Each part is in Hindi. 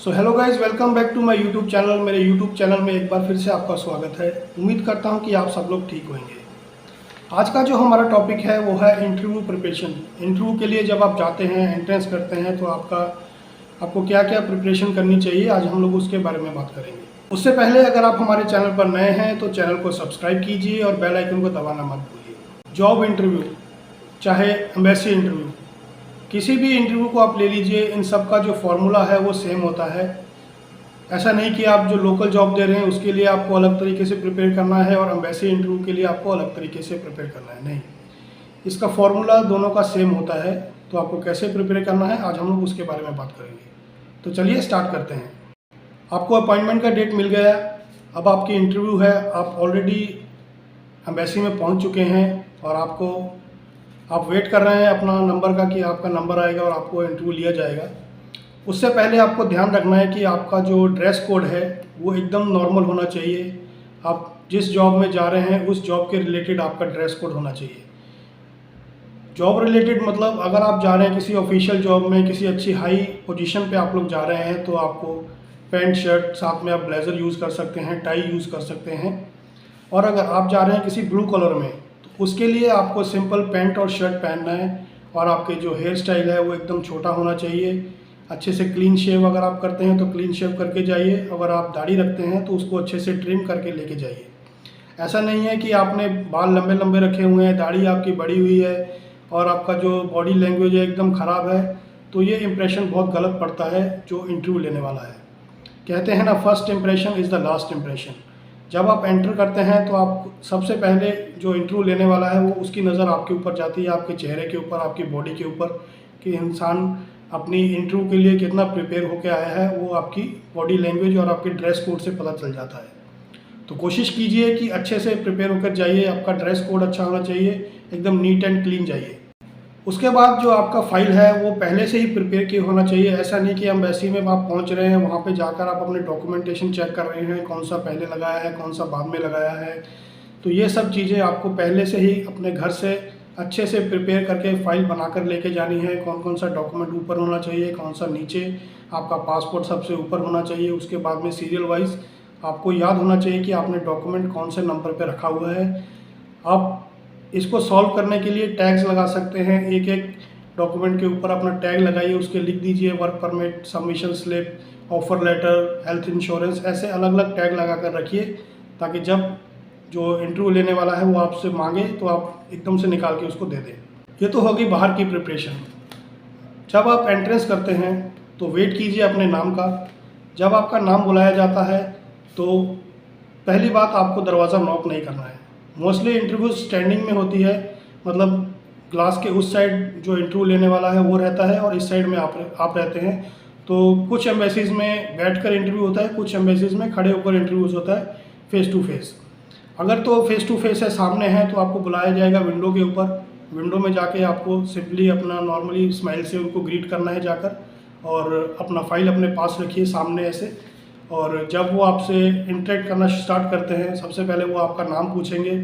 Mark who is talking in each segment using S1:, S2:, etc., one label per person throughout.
S1: So hello guys, welcome back to my YouTube channel. मेरे यूट्यूब चैनल में एक बार फिर से आपका स्वागत है। उम्मीद करता हूं कि आप सब लोग ठीक होंगे। आज का जो हमारा टॉपिक है वो है इंटरव्यू प्रिपरेशन। इंटरव्यू के लिए जब आप जाते हैं, एंट्रेंस करते हैं, तो आपको क्या क्या प्रिपरेशन करनी चाहिए, आज हम लोग उसके बारे में बात करेंगे। उससे पहले अगर आप हमारे चैनल पर नए हैं तो चैनल को सब्सक्राइब कीजिए और बेल आइकन को दबाना मत भूलिए। जॉब इंटरव्यू, चाहे एम्बेसी इंटरव्यू, किसी भी इंटरव्यू को आप ले लीजिए, इन सब का जो फॉर्मूला है वो सेम होता है। ऐसा नहीं कि आप जो लोकल जॉब दे रहे हैं उसके लिए आपको अलग तरीके से प्रिपेयर करना है और एम्बेसी इंटरव्यू के लिए आपको अलग तरीके से प्रिपेयर करना है, नहीं। इसका फॉर्मूला दोनों का सेम होता है। तो आपको कैसे प्रिपेयर करना है आज हम लोग उसके बारे में बात करेंगे। तो चलिए स्टार्ट करते हैं। आपको अपॉइंटमेंट का डेट मिल गया, अब आपकी इंटरव्यू है, आप ऑलरेडी एम्बेसी में पहुंच चुके हैं और आप वेट कर रहे हैं अपना नंबर का कि आपका नंबर आएगा और आपको इंटरव्यू लिया जाएगा। उससे पहले आपको ध्यान रखना है कि आपका जो ड्रेस कोड है वो एकदम नॉर्मल होना चाहिए। आप जिस जॉब में जा रहे हैं उस जॉब के रिलेटेड आपका ड्रेस कोड होना चाहिए। जॉब रिलेटेड मतलब अगर आप जा रहे हैं किसी ऑफिशियल जॉब में, किसी अच्छी हाई पोजीशन पे आप लोग जा रहे हैं, तो आपको पैंट शर्ट, साथ में आप ब्लेज़र यूज़ कर सकते हैं, टाई यूज़ कर सकते हैं। और अगर आप जा रहे हैं किसी ब्लू कलर में, तो उसके लिए आपको सिंपल पैंट और शर्ट पहनना है और आपके जो हेयर स्टाइल है वो एकदम छोटा होना चाहिए। अच्छे से क्लीन शेव अगर आप करते हैं तो क्लीन शेव करके जाइए। अगर आप दाढ़ी रखते हैं तो उसको अच्छे से ट्रिम करके लेके जाइए। ऐसा नहीं है कि आपने बाल लंबे लंबे रखे हुए हैं, दाढ़ी आपकी बड़ी हुई है और आपका जो बॉडी लैंग्वेज है एकदम ख़राब है, तो ये इम्प्रेशन बहुत गलत पड़ता है जो इंटरव्यू लेने वाला है। कहते हैं ना, first impression is the last impression. जब आप एंटर करते हैं तो आप सबसे पहले जो इंटरव्यू लेने वाला है वो उसकी नज़र आपके ऊपर जाती है, आपके चेहरे के ऊपर, आपकी बॉडी के ऊपर, कि इंसान अपनी इंटरव्यू के लिए कितना प्रिपेयर होकर आया है। वो आपकी बॉडी लैंग्वेज और आपके ड्रेस कोड से पता चल जाता है। तो कोशिश कीजिए कि अच्छे से प्रिपेयर होकर जाइए। आपका ड्रेस कोड अच्छा होना चाहिए, एकदम नीट एंड क्लीन जाइए। उसके बाद जो आपका फाइल है वो पहले से ही प्रिपेयर किया होना चाहिए। ऐसा नहीं कि एम्बेसी में आप पहुंच रहे हैं, वहाँ पे जाकर आप अपने डॉक्यूमेंटेशन चेक कर रहे हैं, कौन सा पहले लगाया है, कौन सा बाद में लगाया है। तो ये सब चीज़ें आपको पहले से ही अपने घर से अच्छे से प्रिपेयर करके फाइल बनाकर लेके जानी है। कौन कौन सा डॉक्यूमेंट ऊपर होना चाहिए, कौन सा नीचे। आपका पासपोर्ट सबसे ऊपर होना चाहिए, उसके बाद में सीरियल वाइज आपको याद होना चाहिए कि आपने डॉक्यूमेंट कौन से नंबर पर रखा हुआ है। आप इसको सॉल्व करने के लिए टैग्स लगा सकते हैं। एक एक डॉक्यूमेंट के ऊपर अपना टैग लगाइए, उसके लिख दीजिए work permit, submission slip, offer letter, health insurance, ऐसे अलग अलग टैग लगा कर रखिए ताकि जब जो इंटरव्यू लेने वाला है वो आपसे मांगे तो आप एकदम से निकाल के उसको दे दें। ये तो होगी बाहर की प्रिपरेशन। जब आप एंट्रेंस करते हैं तो वेट कीजिए अपने नाम का। जब आपका नाम बुलाया जाता है तो पहली बात, आपको दरवाज़ा नॉक नहीं करना है। मोस्टली इंटरव्यू स्टैंडिंग में होती है, मतलब ग्लास के उस साइड जो इंटरव्यू लेने वाला है वो रहता है और इस साइड में आप रहते हैं। तो कुछ एम्बेसीज़ में बैठकर इंटरव्यू होता है, कुछ एम्बेसीज़ में खड़े होकर इंटरव्यूज़ होता है, फेस टू फेस। अगर तो फेस टू फेस है, सामने है, तो आपको बुलाया जाएगा विंडो के ऊपर। विंडो में जाके आपको सिंपली अपना नॉर्मली स्माइल से उनको ग्रीट करना है जाकर, और अपना फाइल अपने पास रखिए सामने ऐसे। और जब वो आपसे इंटरेक्ट करना स्टार्ट करते हैं, सबसे पहले वो आपका नाम पूछेंगे।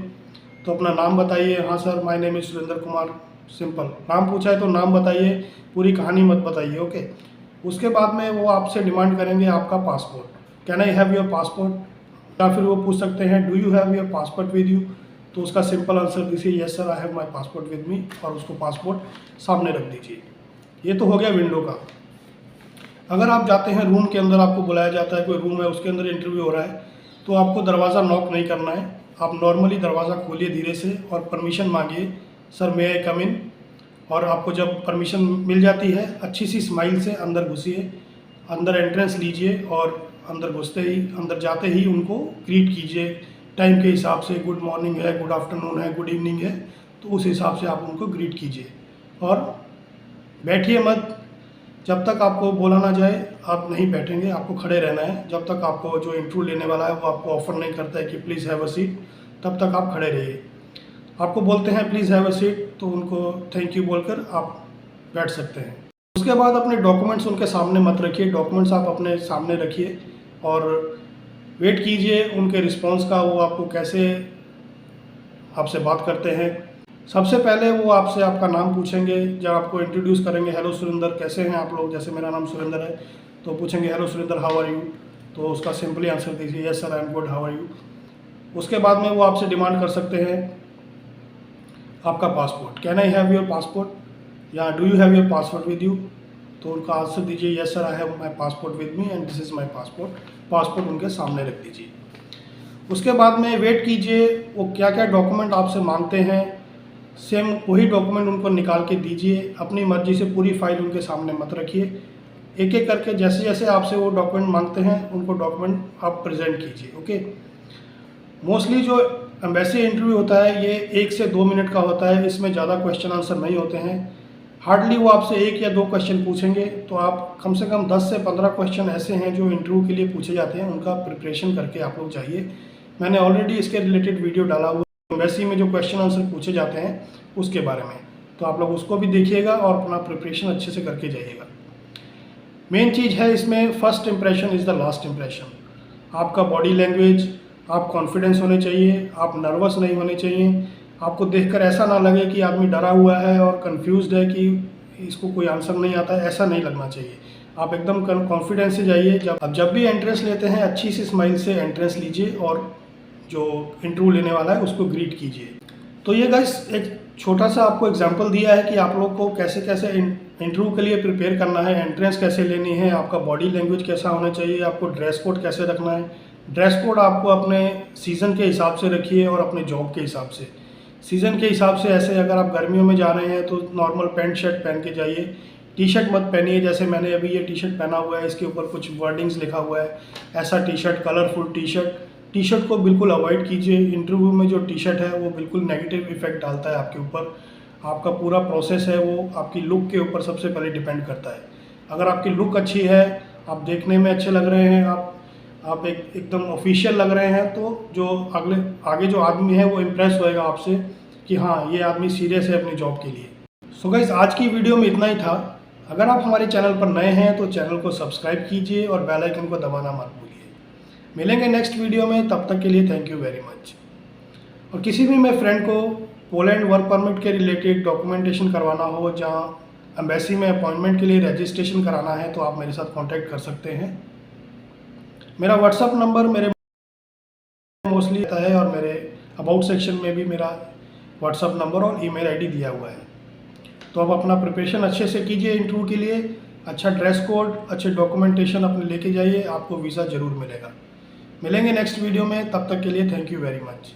S1: तो अपना नाम बताइए। हाँ sir, my name is Surendra Kumar, simple नाम पूछा है तो नाम बताइए, पूरी कहानी मत बताइए, ओके। उसके बाद में वो आपसे डिमांड करेंगे आपका passport. Can I have your passport, या फिर वो पूछ सकते हैं do you have your passport with you. तो उसका सिंपल आंसर दीजिए yes sir, I have my passport with मी, और उसको पासपोर्ट सामने रख दीजिए। ये तो हो गया विंडो का। अगर आप जाते हैं रूम के अंदर, आपको बुलाया जाता है, कोई रूम है उसके अंदर इंटरव्यू हो रहा है, तो आपको दरवाज़ा नॉक नहीं करना है। आप नॉर्मली दरवाज़ा खोलिए धीरे से और परमिशन मांगिए, सर मे आई कम इन। और आपको जब परमिशन मिल जाती है, अच्छी सी स्माइल से अंदर घुसिए, अंदर एंट्रेंस लीजिए और अंदर जाते ही उनको ग्रीट कीजिए टाइम के हिसाब से। गुड मॉर्निंग है, गुड आफ्टरनून है, गुड इवनिंग है, तो उस हिसाब से आप उनको ग्रीट कीजिए। और बैठिए मत, जब तक आपको बोला ना जाए आप नहीं बैठेंगे, आपको खड़े रहना है। जब तक आपको जो इंटरव्यू लेने वाला है वो आपको ऑफर नहीं करता है कि प्लीज़ हैव अ सीट, तब तक आप खड़े रहिए। आपको बोलते हैं प्लीज़ हैव अ सीट, तो उनको थैंक यू बोलकर आप बैठ सकते हैं। उसके बाद अपने डॉक्यूमेंट्स उनके सामने मत रखिए, डॉक्यूमेंट्स आप अपने सामने रखिए और वेट कीजिए उनके रिस्पॉन्स का। वो आपको कैसे आपसे बात करते हैं। सबसे पहले वो आपसे आपका नाम पूछेंगे, जब आपको इंट्रोड्यूस करेंगे, हेलो सुरेंद्र, कैसे हैं आप लोग, जैसे मेरा नाम सुरेंद्र है, तो पूछेंगे hello Surendra, how are you, तो उसका सिंपली आंसर दीजिए yes sir I am good, how are you. उसके बाद में वो आपसे डिमांड कर सकते हैं आपका passport, can I have your passport या do you have your passport with you, तो उनका आंसर दीजिए yes sir I have my passport with me and this is my passport. Passport उनके सामने रख दीजिए। उसके बाद में वेट कीजिए, वो क्या क्या डॉक्यूमेंट आपसे मांगते हैं सेम वही डॉक्यूमेंट उनको निकाल के दीजिए। अपनी मर्जी से पूरी फाइल उनके सामने मत रखिए, एक एक करके जैसे जैसे आपसे वो डॉक्यूमेंट मांगते हैं उनको डॉक्यूमेंट आप प्रेजेंट कीजिए। ओके, मोस्टली जो एम्बेसी इंटरव्यू होता है ये 1 से 2 मिनट का होता है, इसमें ज़्यादा क्वेश्चन आंसर नहीं होते हैं। हार्डली वो आपसे 1 या 2 क्वेश्चन पूछेंगे, तो आप कम से कम 10 से 15 क्वेश्चन ऐसे हैं जो इंटरव्यू के लिए पूछे जाते हैं, उनका प्रिपरेशन करके आप लोग जाइए। मैंने ऑलरेडी इसके रिलेटेड वीडियो डाला हुआ एम्बेसी में जो क्वेश्चन आंसर पूछे जाते हैं उसके बारे में, तो आप लोग उसको भी देखिएगा और अपना प्रिपरेशन अच्छे से करके जाइएगा। मेन चीज़ है इसमें first impression is the last impression. आपका बॉडी लैंग्वेज, आप कॉन्फिडेंस होने चाहिए, आप नर्वस नहीं होने चाहिए। आपको देखकर ऐसा ना लगे कि आदमी डरा हुआ है और कंफ्यूज्ड है कि इसको कोई आंसर नहीं आता है, ऐसा नहीं लगना चाहिए। आप एकदम कॉन्फिडेंस से जाइए। जब भी एंट्रेंस लेते हैं अच्छी सी स्माइल से एंट्रेंस लीजिए और जो इंटरव्यू लेने वाला है उसको ग्रीट कीजिए। तो ये गाइस एक छोटा सा आपको एग्जांपल दिया है कि आप लोग को कैसे कैसे इंटरव्यू के लिए प्रिपेयर करना है, एंट्रेंस कैसे लेनी है, आपका बॉडी लैंग्वेज कैसा होना चाहिए, आपको ड्रेस कोड कैसे रखना है। ड्रेस कोड आपको अपने सीज़न के हिसाब से रखिए और अपने जॉब के हिसाब से। सीज़न के हिसाब से ऐसे अगर आप गर्मियों में जा रहे हैं तो नॉर्मल पैंट शर्ट पहन के जाइए, टी शर्ट मत पहनिए। जैसे मैंने अभी ये टी शर्ट पहना हुआ है, इसके ऊपर कुछ वर्डिंग्स लिखा हुआ है, ऐसा T shirt, colourful T shirt को बिल्कुल अवॉइड कीजिए। इंटरव्यू में जो टी शर्ट है वो बिल्कुल नेगेटिव इफेक्ट डालता है आपके ऊपर। आपका पूरा प्रोसेस है वो आपकी लुक के ऊपर सबसे पहले डिपेंड करता है। अगर आपकी लुक अच्छी है, आप देखने में अच्छे लग रहे हैं, आप एकदम ऑफिशियल लग रहे हैं, तो जो आगे जो आदमी है वो इम्प्रेस होएगा आपसे कि हाँ ये आदमी सीरियस है अपनी जॉब के लिए। सो गाइस आज की वीडियो में इतना ही था। अगर आप हमारे चैनल पर नए हैं तो चैनल को सब्सक्राइब कीजिए और बेल आइकन को दबाना मत भूलिए। मिलेंगे नेक्स्ट वीडियो में, तब तक के लिए थैंक यू वेरी मच। और किसी भी मेरे फ्रेंड को पोलैंड वर्क परमिट के रिलेटेड डॉक्यूमेंटेशन करवाना हो, जहाँ एम्बेसी में अपॉइंटमेंट के लिए रजिस्ट्रेशन कराना है, तो आप मेरे साथ कांटेक्ट कर सकते हैं। मेरा व्हाट्सअप नंबर मेरे मोस्टली आता है और मेरे अबाउट सेक्शन में भी मेरा व्हाट्सअप नंबर और ईमेल आईडी दिया हुआ है। तो आप अपना प्रिपरेशन अच्छे से कीजिए इंटरव्यू के लिए, अच्छा ड्रेस कोड, अच्छे डॉक्यूमेंटेशन अपने लेके जाइए, आपको वीज़ा ज़रूर मिलेगा। मिलेंगे नेक्स्ट वीडियो में, तब तक के लिए थैंक यू वेरी मच।